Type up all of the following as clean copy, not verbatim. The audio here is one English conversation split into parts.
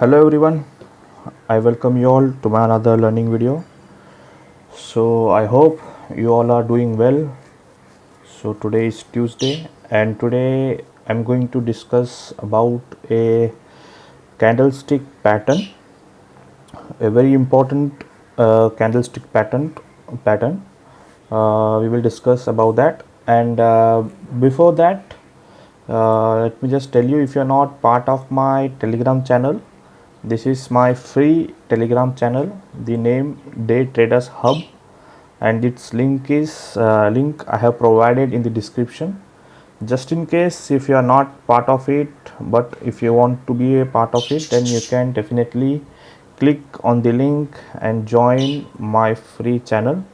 Hello everyone, I welcome you all to my another learning video. So I hope you all are doing well. So today is Tuesday and today I'm going to discuss about a candlestick pattern, a very important candlestick pattern. We will discuss about that, and before that, let me just tell you, if you're not part of my Telegram channel, this is my free Telegram channel. The name Day Traders Hub, and its link I have provided in the description. Just in case if you are not part of it, but if you want to be a part of it, then you can definitely click on the link and join my free channel.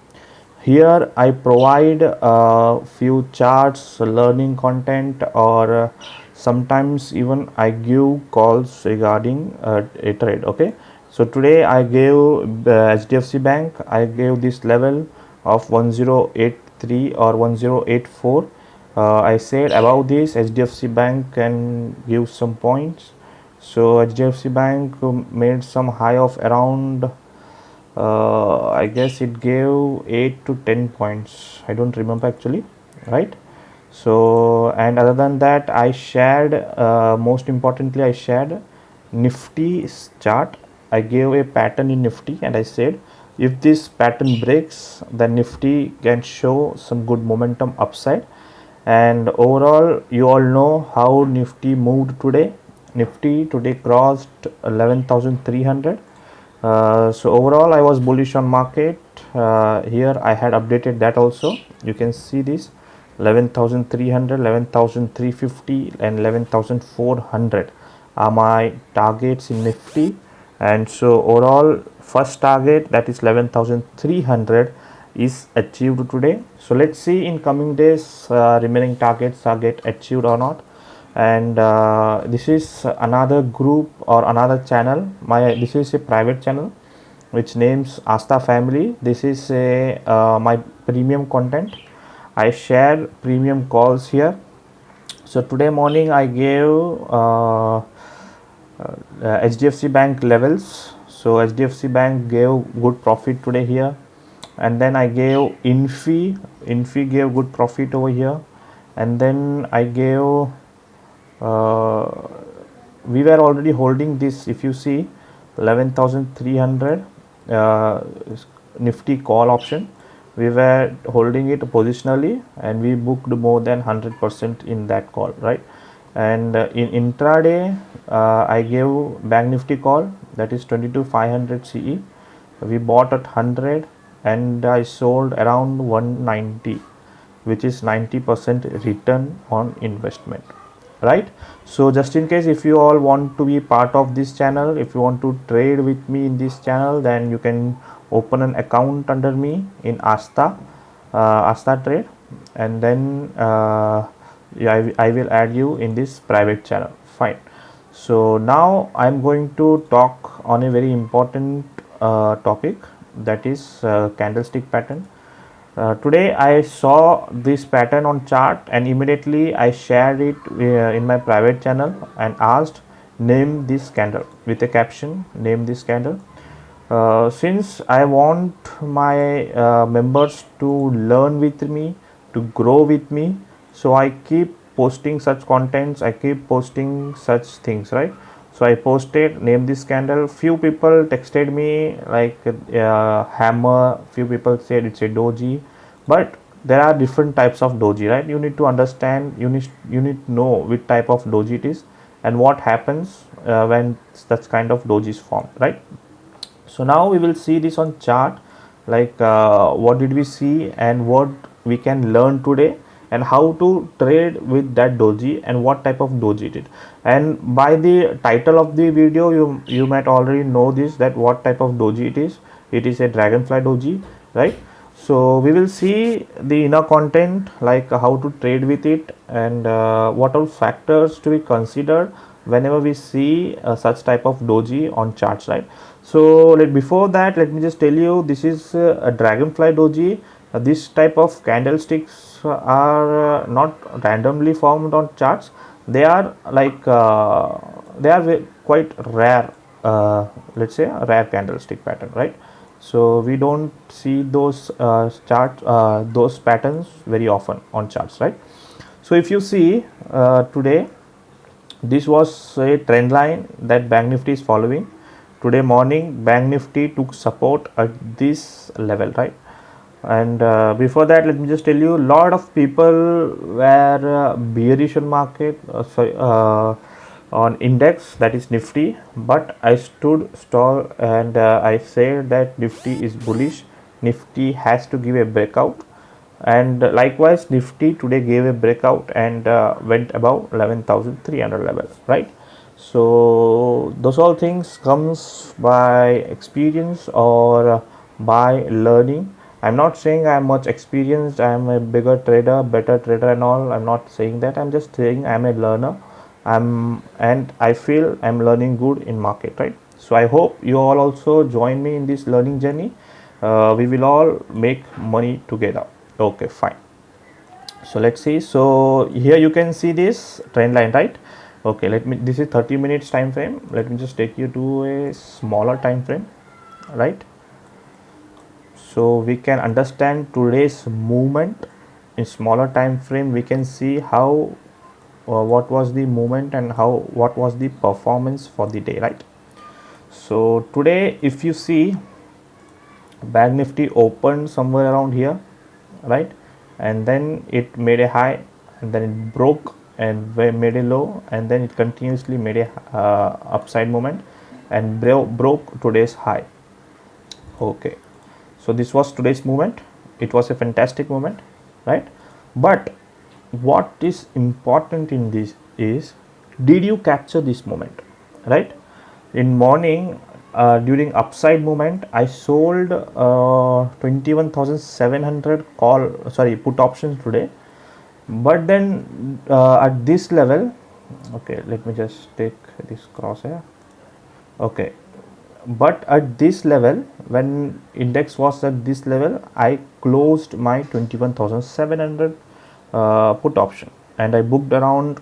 Here I provide a few charts, learning content, or sometimes even I give calls regarding a trade. Okay, so today I gave HDFC Bank, I gave this level of 1083 or 1084. I said about this HDFC Bank can give some points. So HDFC Bank made some high of around I guess it gave 8 to 10 points. I don't remember actually, right? So, and other than that, I shared, most importantly, I shared Nifty chart. I gave a pattern in Nifty and I said if this pattern breaks, then Nifty can show some good momentum upside. And overall, you all know how Nifty moved today. Nifty today crossed 11,300. So overall I was bullish on market. Here I had updated that also. You can see this 11,300, 11,350 and 11,400 are my targets in Nifty. And so overall first target, that is 11,300, is achieved today. So let's see in coming days remaining targets are get achieved or not. And this is another group or another channel. This is a private channel which names Asta Family. This is a my premium content. I share premium calls here. So today morning I gave HDFC Bank levels. So HDFC Bank gave good profit today here, and then I gave Infi gave good profit over here, and then I gave we were already holding this, if you see, 11,300 Nifty call option. We were holding it positionally and we booked more than 100% in that call, right? And in intraday I gave Bank Nifty call, that is 22,500 CE. We bought at 100 and I sold around 190, which is 90% return on investment, right? So just in case if you all want to be part of this channel, if you want to trade with me in this channel, then you can open an account under me in Asta Trade, and then yeah, I will add you in this private channel. Fine. So now I'm going to talk on a very important topic, that is candlestick pattern. Today I saw this pattern on chart and immediately I shared it in my private channel and asked, name this candle, with a caption, name this candle. Since I want my members to learn with me, to grow with me, so I keep posting such contents, I keep posting such things, right? So I posted, name this candle. Few people texted me like hammer, few people said it's a doji, but there are different types of doji, right? You need to understand, you need to know which type of doji it is and what happens when such kind of doji is formed, right? So now we will see this on chart, like what did we see and what we can learn today, and how to trade with that doji and what type of doji it is. And by the title of the video, you might already know this, that what type of doji it is. It is a dragonfly doji, right? So we will see the inner content, like how to trade with it and what all factors to be considered whenever we see such type of doji on charts, right? So before that, let me just tell you, this is a dragonfly doji. This type of candlesticks are not randomly formed on charts. They are like quite rare let's say a rare candlestick pattern, right? So we don't see those those patterns very often on charts, right? So if you see today, this was a trend line that Bank Nifty is following. Today morning, Bank Nifty took support at this level, right? And before that, let me just tell you, a lot of people were bearish on market, on index, that is Nifty, but I stood tall and I said that Nifty is bullish. Nifty has to give a breakout, and likewise Nifty today gave a breakout and went above 11,300 level, right? So those all things comes by experience or by learning. I'm not saying I'm much experienced, I'm a bigger trader, better trader and all. I'm not saying that. I'm just saying I'm a learner. And I feel I'm learning good in market, right? So I hope you all also join me in this learning journey. We will all make money together. Okay, fine. So let's see. So here you can see this trend line, right? Okay, this is 30 minutes time frame. Let me just take you to a smaller time frame, right? So we can understand today's movement in smaller time frame. We can see how what was the movement and what was the performance for the day, right? So today, if you see, Bank Nifty opened somewhere around here, right? And then it made a high, and then it broke and made a low, and then it continuously made a upside movement and broke today's high. Okay, so this was today's movement. It was a fantastic movement, right? But what is important in this is, did you capture this moment, right? In morning, during upside movement, I sold 21,700 put options today. But then at this level, okay, let me just take this crosshair. Okay, but at this level, when index was at this level, I closed my 21,700 put option, and I booked around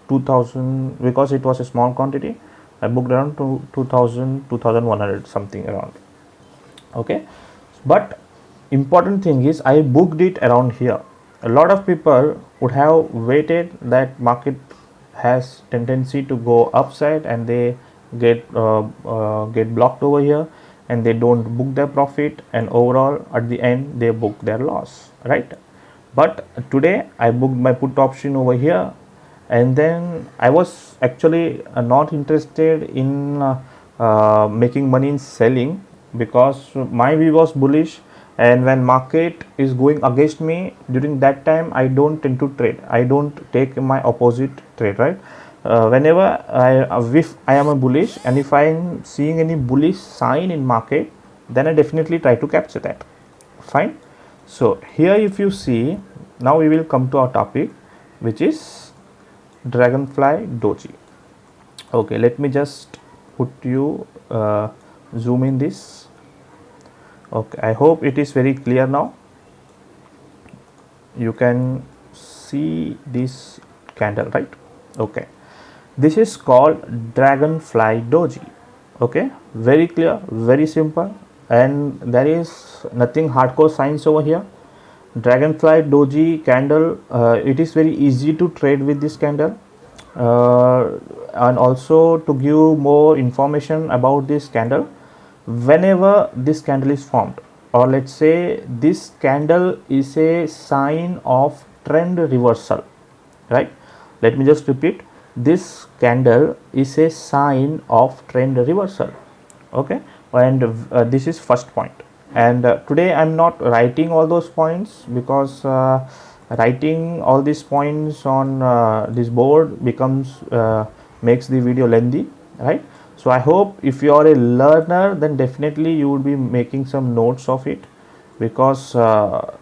2,000 because it was a small quantity. I booked around 2,000, 2,100 something around. Okay, but important thing is I booked it around here. A lot of people would have waited that market has tendency to go upside and they get blocked over here, and they don't book their profit, and overall at the end they book their loss, right? But today I booked my put option over here, and then I was actually not interested in making money in selling, because my view was bullish, and when market is going against me, during that time I don't tend to trade. I don't take my opposite trade, right? Whenever if I am a bullish, and if I am seeing any bullish sign in market, then I definitely try to capture that. Fine. So here, if you see, now we will come to our topic, which is Dragonfly Doji. Okay, let me just put you zoom in this. Okay, I hope it is very clear now. You can see this candle, right? Okay, this is called Dragonfly Doji. Okay, very clear, very simple, and there is nothing hardcore science over here. Dragonfly Doji candle, it is very easy to trade with this candle, and also to give more information about this candle. Whenever this candle is formed, or let's say this candle is a sign of trend reversal, right? Let me just repeat, this candle is a sign of trend reversal. Okay, and this is first point. And today I'm not writing all those points, because writing all these points on this board becomes makes the video lengthy, right? So I hope if you are a learner, then definitely you will be making some notes of it, because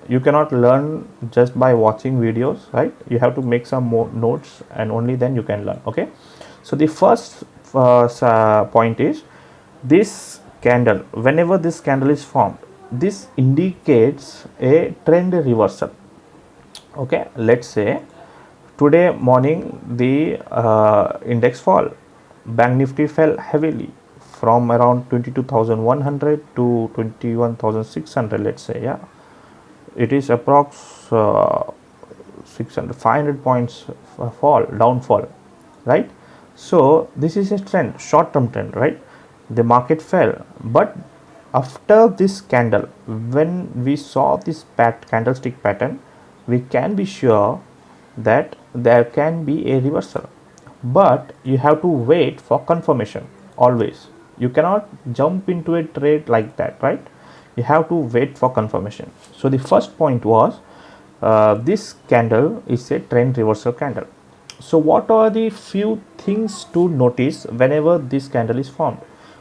you cannot learn just by watching videos, right? You have to make some more notes, and only then you can learn. Okay, so the first point is, this candle, whenever this candle is formed, this indicates a trend reversal. Okay, let's say today morning the index fall, Bank Nifty fell heavily from around 22,100 to 21,600, let's say. Yeah, it is approx 600 500 points downfall, right? So this is a trend, short term trend, right? The market fell, but after this candle, when we saw this candlestick pattern, we can be sure that there can be a reversal, but you have to wait for confirmation. Always, you cannot jump into a trade like that, right? You have to wait for confirmation. So the first point was, this candle is a trend reversal candle. So what are the few things to notice whenever this candle is formed?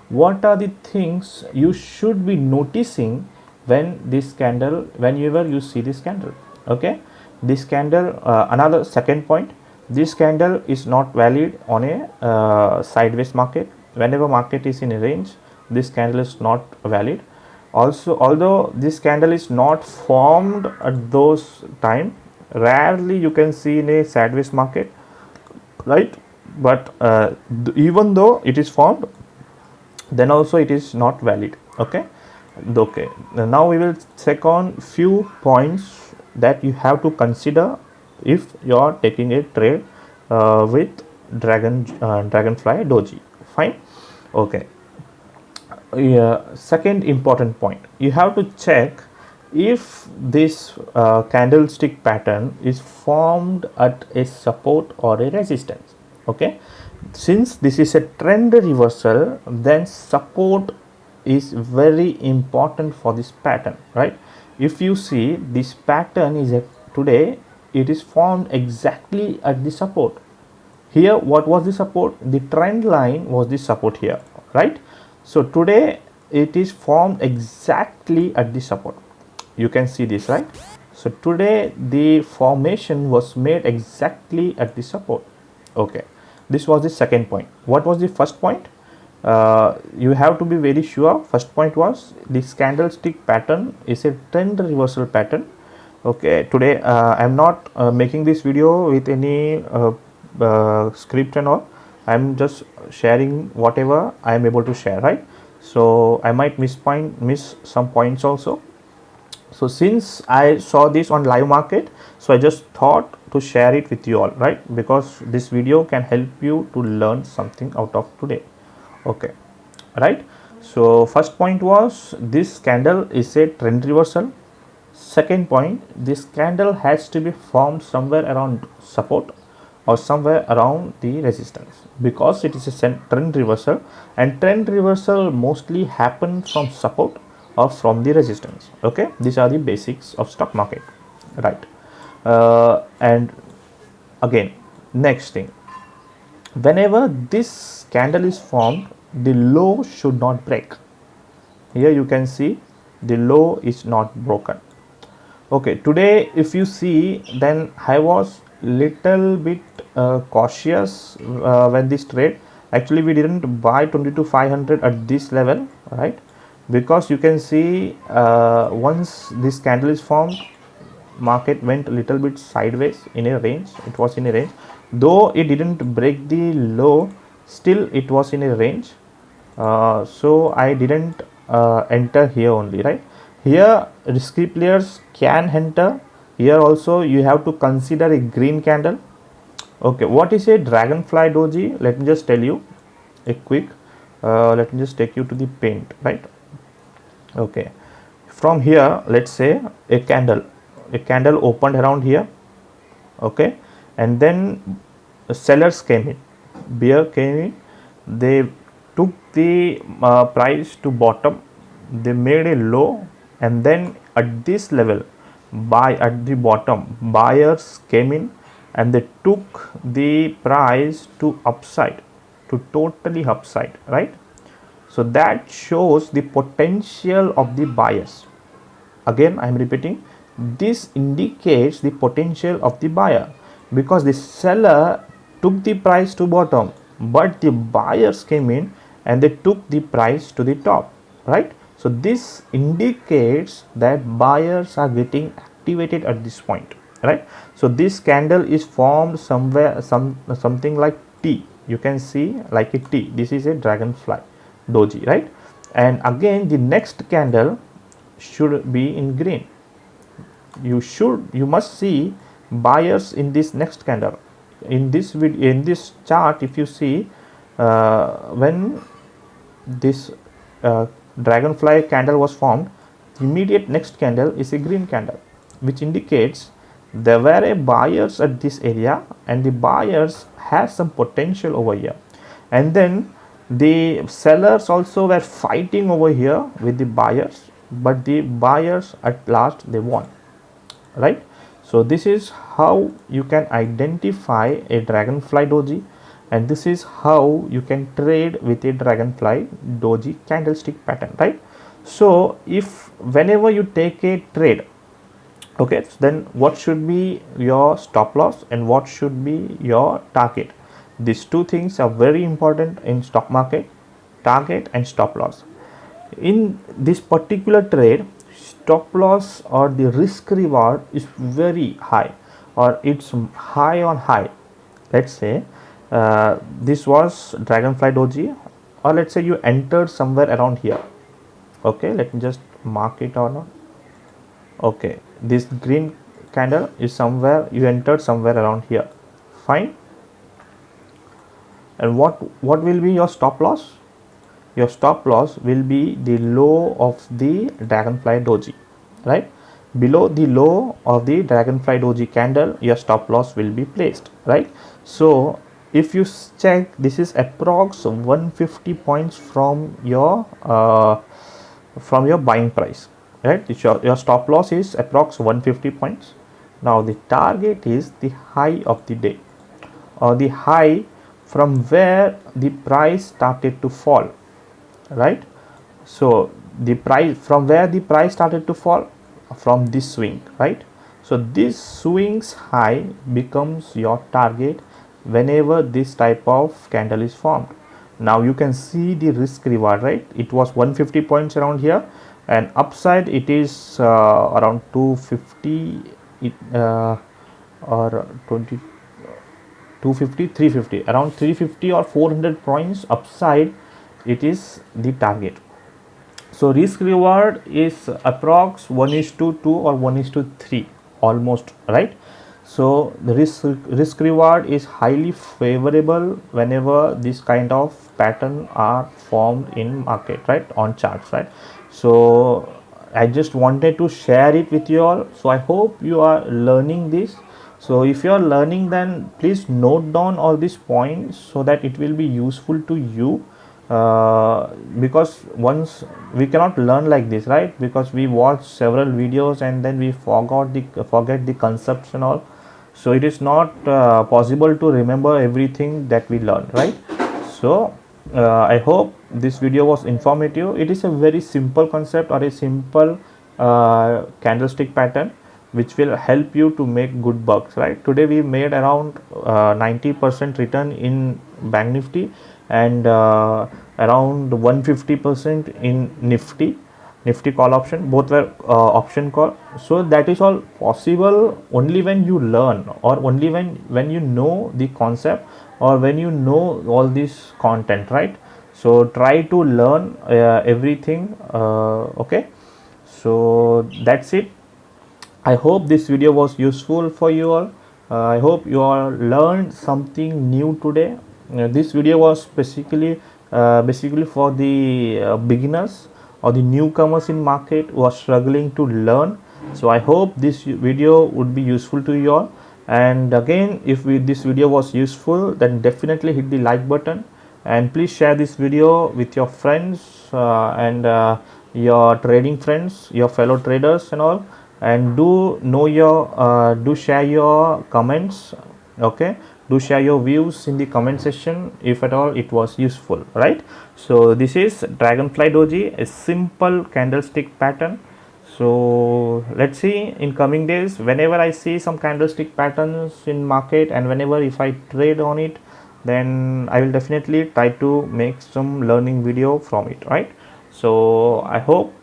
What are the things you should be noticing when this candle, whenever you see this candle? Okay, this candle, another second point, this candle is not valid on a sideways market. Whenever market is in a range, this candle is not valid. Also, although this candle is not formed at those time, rarely you can see in a sideways market, right? But even though it is formed, then also it is not valid. Okay, now we will check on few points that you have to consider if you are taking a trade with dragonfly doji. Fine. Okay, second important point, you have to check if this candlestick pattern is formed at a support or a resistance. Okay, since this is a trend reversal, then support is very important for this pattern, right? If you see this pattern is today, it is formed exactly at the support. Here, what was the support? The trend line was the support here, right? So today it is formed exactly at the support. You can see this, right? So today the formation was made exactly at the support. Okay, this was the second point. What was the first point? You have to be very sure. First point was this candlestick pattern is a trend reversal pattern. Okay, today I am not making this video with any script and all. I am just sharing whatever I am able to share, right? So I might miss some points also. So since I saw this on live market, so I just thought to share it with you all, right? Because this video can help you to learn something out of today. Okay, right? So first point was this candle is a trend reversal. Second point, this candle has to be formed somewhere around support or somewhere around the resistance, because it is a trend reversal, and trend reversal mostly happen from support or from the resistance. Okay, these are the basics of stock market, right? And again, next thing, whenever this candle is formed, the low should not break. Here you can see the low is not broken. Okay, today if you see, then I was little bit cautious when this trade. Actually, we didn't buy 22,500 at this level, right? Because you can see once this candle is formed, market went a little bit sideways in a range. It was in a range, though it didn't break the low, still it was in a range. So I didn't enter here only, right? Here risky players can enter. Here also you have to consider a green candle. Okay, what is a dragonfly doji? Let me just tell you a quick. Let me just take you to the paint, right? Okay, from here, let's say a candle opened around here. Okay, and then sellers came in, bear came in, they took the price to bottom, they made a low, and then at this level, at the bottom, buyers came in and they took the price to upside, to totally upside, right? So that shows the potential of the buyers. Again, I am repeating, this indicates the potential of the buyer, because the seller took the price to bottom, but the buyers came in and they took the price to the top, right? So this indicates that buyers are getting activated at this point, right? So this candle is formed somewhere, something like T. You can see like a T. This is a dragonfly, doji, right? And again the next candle should be in green. You must see buyers in this next candle. In this chart, if you see, when this dragonfly candle was formed, the immediate next candle is a green candle, which indicates there were a buyers at this area and the buyers have some potential over here. And then the sellers also were fighting over here with the buyers, but the buyers at last they won, right? So this is how you can identify a dragonfly doji, and this is how you can trade with a dragonfly doji candlestick pattern, right? So if whenever you take a trade, okay, then what should be your stop loss and what should be your target? These two things are very important in stock market: target and stop loss. In this particular trade, stop loss or the risk reward is very high, or it's high on high. Let's say this was dragonfly doji, or let's say you entered somewhere around here. Okay, let me just mark it or not. Okay, this green candle is somewhere, you entered somewhere around here, fine. And what will be your stop loss? Your stop loss will be the low of the dragonfly doji, right? Below the low of the dragonfly doji candle, your stop loss will be placed, right? So if you check, this is approx 150 points from your buying price, right? Your stop loss is approx 150 points. Now the target is the high of the day, or the high from where the price started to fall, right? So the price, from where the price started to fall, from this swing, right? So this swing's high becomes your target whenever this type of candle is formed. Now you can see the risk reward, right? It was 150 points around here, and upside it is around 250 or 20 250 350, around 350 or 400 points upside, it is the target. So risk reward is approx 1:2 or 1:3 almost, right? So the risk reward is highly favorable whenever this kind of pattern are formed in market, right, on charts, right? So I just wanted to share it with you all. So I hope you are learning this. So if you are learning, then please note down all these points so that it will be useful to you, because once we cannot learn like this, right? Because we watch several videos and then we forget the concepts and all. So it is not possible to remember everything that we learn, right? So I hope this video was informative. It is a very simple concept, or a simple candlestick pattern, which will help you to make good bucks, right? Today we made around 90% return in Bank Nifty, and around 150% in Nifty call option. Both were option call. So that is all possible only when you learn, or only when you know the concept, or when you know all this content, right? So try to learn everything. Okay, so that's it. I hope this video was useful for you all. I hope you all learned something new today. This video was basically for the beginners or the newcomers in market who are struggling to learn. So I hope this video would be useful to you all. And again, if this video was useful, then definitely hit the like button, and please share this video with your friends and your trading friends, your fellow traders and all. And do share your comments. Okay, do share your views in the comment section if at all it was useful, right? So this is dragonfly doji, a simple candlestick pattern. So let's see in coming days, whenever I see some candlestick patterns in market, and whenever if I trade on it, then I will definitely try to make some learning video from it, right? So I hope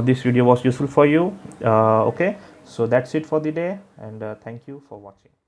this video was useful for you. Okay, so that's it for the day, and thank you for watching.